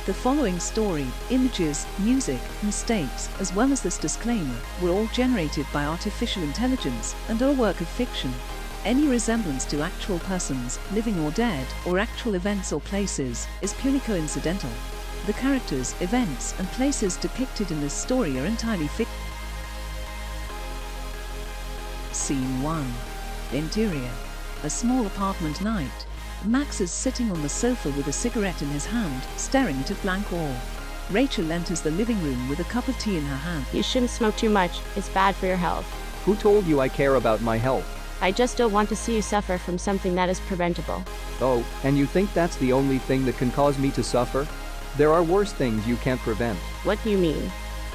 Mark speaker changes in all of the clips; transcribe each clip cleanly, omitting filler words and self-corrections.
Speaker 1: The following story, images, music, mistakes, as well as this disclaimer, were all generated by artificial intelligence and are a work of fiction. Any resemblance to actual persons, living or dead, or actual events or places, is purely coincidental. The characters, events, and places depicted in this story are entirely fictional. Scene 1. Interior. A small apartment night. Max is sitting on the sofa with a cigarette in his hand, staring at a blank wall. Rachel enters the living room with a cup of tea in her hand.
Speaker 2: You shouldn't smoke too much, it's bad for your health.
Speaker 3: Who told you I care about my health?
Speaker 2: I just don't want to see you suffer from something that is preventable.
Speaker 3: Oh, and you think that's the only thing that can cause me to suffer? There are worse things you can't prevent.
Speaker 2: What do you mean?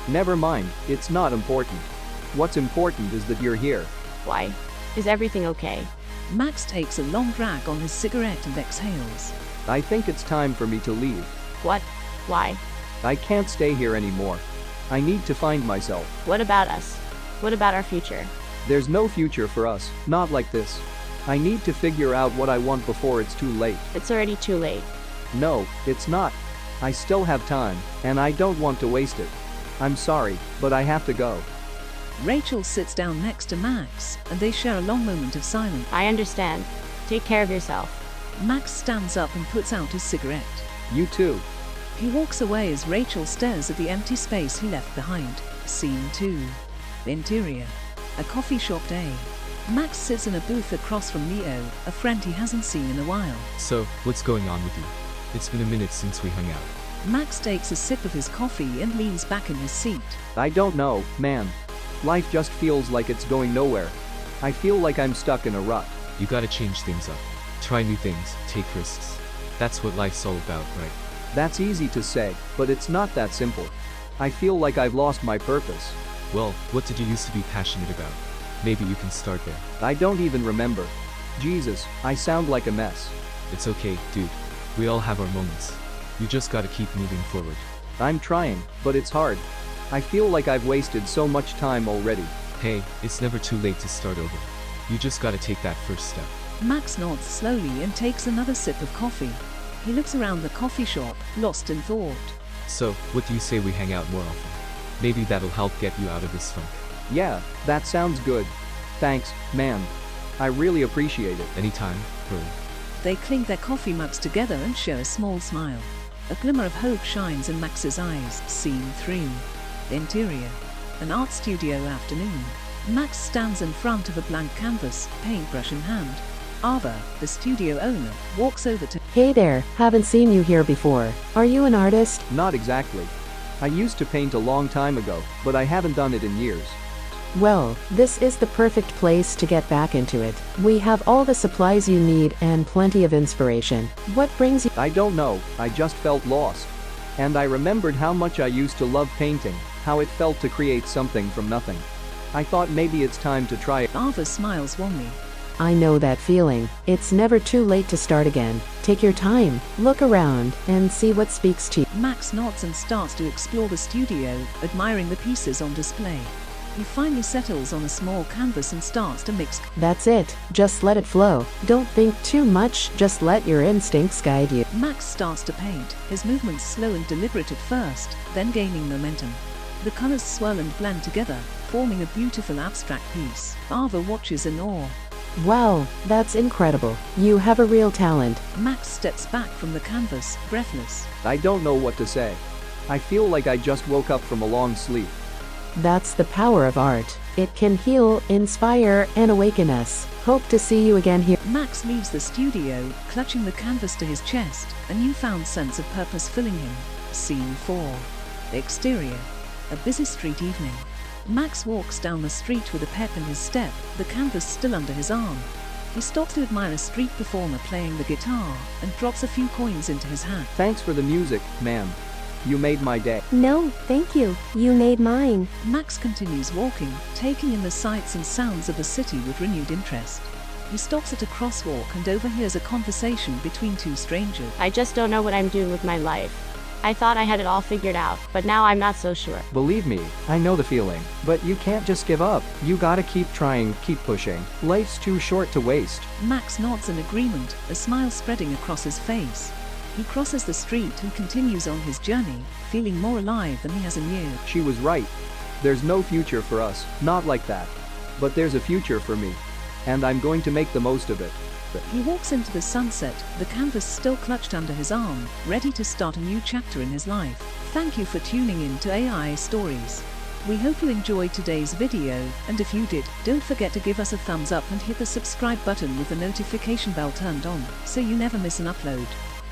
Speaker 3: Never mind, it's not important. What's important is that you're here.
Speaker 2: Why? Is everything okay?
Speaker 1: Max takes a long drag on his cigarette and exhales.
Speaker 3: I think it's time for me to leave.
Speaker 2: What? Why?
Speaker 3: I can't stay here anymore. I need to find myself.
Speaker 2: What about us? What about our future?
Speaker 3: There's no future for us, not like this. I need to figure out what I want before it's too late.
Speaker 2: It's already too late.
Speaker 3: No, it's not. I still have time, and I don't want to waste it. I'm sorry, but I have to go.
Speaker 1: Rachel sits down next to Max, and they share a long moment of silence.
Speaker 2: I understand. Take care of yourself.
Speaker 1: Max stands up and puts out his cigarette.
Speaker 3: You too.
Speaker 1: He walks away as Rachel stares at the empty space he left behind. Scene 2. Interior. A coffee shop day. Max sits in a booth across from Leo, a friend he hasn't seen in a while.
Speaker 4: So, what's going on with you? It's been a minute since we hung out.
Speaker 1: Max takes a sip of his coffee and leans back in his seat.
Speaker 3: I don't know, man. Life just feels like it's going nowhere. I feel like I'm stuck in a rut.
Speaker 4: You gotta change things up. Try new things, take risks. That's what life's all about, right?
Speaker 3: That's easy to say, but it's not that simple. I feel like I've lost my purpose.
Speaker 4: Well, what did you used to be passionate about? Maybe you can start there.
Speaker 3: I don't even remember. Jesus, I sound like a mess.
Speaker 4: It's okay, dude. We all have our moments. You just gotta keep moving forward.
Speaker 3: I'm trying, but it's hard. I feel like I've wasted so much time already.
Speaker 4: Hey, it's never too late to start over. You just gotta take that first step.
Speaker 1: Max nods slowly and takes another sip of coffee. He looks around the coffee shop, lost in thought.
Speaker 4: So, what do you say we hang out more often? Maybe that'll help get you out of this funk.
Speaker 3: Yeah, that sounds good. Thanks, man. I really appreciate it.
Speaker 4: Anytime, bro.
Speaker 1: They clink their coffee mugs together and share a small smile. A glimmer of hope shines in Max's eyes. Scene 3. Interior. An art studio afternoon. Max stands in front of a blank canvas, paintbrush in hand. Ava, the studio owner, walks over to.
Speaker 5: Hey there, haven't seen you here before. Are you an artist?
Speaker 3: Not exactly. I used to paint a long time ago, but I haven't done it in years.
Speaker 5: Well, this is the perfect place to get back into it. We have all the supplies you need and plenty of inspiration. What brings you?
Speaker 3: I don't know, I just felt lost. And I remembered how much I used to love painting, how it felt to create something from nothing. I thought maybe it's time to try it.
Speaker 1: Ava smiles warmly.
Speaker 5: I know that feeling. It's never too late to start again. Take your time, look around, and see what speaks to you.
Speaker 1: Max nods and starts to explore the studio, admiring the pieces on display. He finally settles on a small canvas and starts to mix.
Speaker 5: That's it, just let it flow. Don't think too much, just let your instincts guide you.
Speaker 1: Max starts to paint, his movements slow and deliberate at first, then gaining momentum. The colors swirl and blend together, forming a beautiful abstract piece. Ava watches in awe.
Speaker 5: Wow, that's incredible. You have a real talent.
Speaker 1: Max steps back from the canvas, breathless.
Speaker 3: I don't know what to say. I feel like I just woke up from a long sleep.
Speaker 5: That's the power of art. It can heal, inspire, and awaken us. Hope to see you again here.
Speaker 1: Max leaves the studio, clutching the canvas to his chest, a newfound sense of purpose filling him. Scene 4. Exterior. A busy street evening. Max walks down the street with a pep in his step, the canvas still under his arm. He stops to admire a street performer playing the guitar, and drops a few coins into his hat.
Speaker 3: Thanks for the music, man. You made my day.
Speaker 6: No, thank you. You made mine.
Speaker 1: Max continues walking, taking in the sights and sounds of the city with renewed interest. He stops at a crosswalk and overhears a conversation between two strangers.
Speaker 2: I just don't know what I'm doing with my life. I thought I had it all figured out, but now I'm not so sure.
Speaker 3: Believe me, I know the feeling. But you can't just give up. You gotta keep trying, keep pushing. Life's too short to waste.
Speaker 1: Max nods in agreement, a smile spreading across his face. He crosses the street and continues on his journey, feeling more alive than he has in years.
Speaker 3: She was right. There's no future for us, not like that. But there's a future for me. And I'm going to make the most of it.
Speaker 1: He walks into the sunset, the canvas still clutched under his arm, ready to start a new chapter in his life. Thank you for tuning in to AI Stories. We hope you enjoyed today's video, and if you did, don't forget to give us a thumbs up and hit the subscribe button with the notification bell turned on, so you never miss an upload.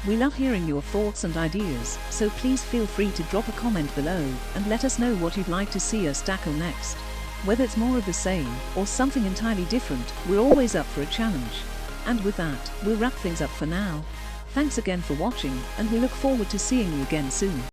Speaker 1: We love hearing your thoughts and ideas, so please feel free to drop a comment below, and let us know what you'd like to see us tackle next. Whether it's more of the same, or something entirely different, we're always up for a challenge. And with that, we'll wrap things up for now. Thanks again for watching, and we look forward to seeing you again soon.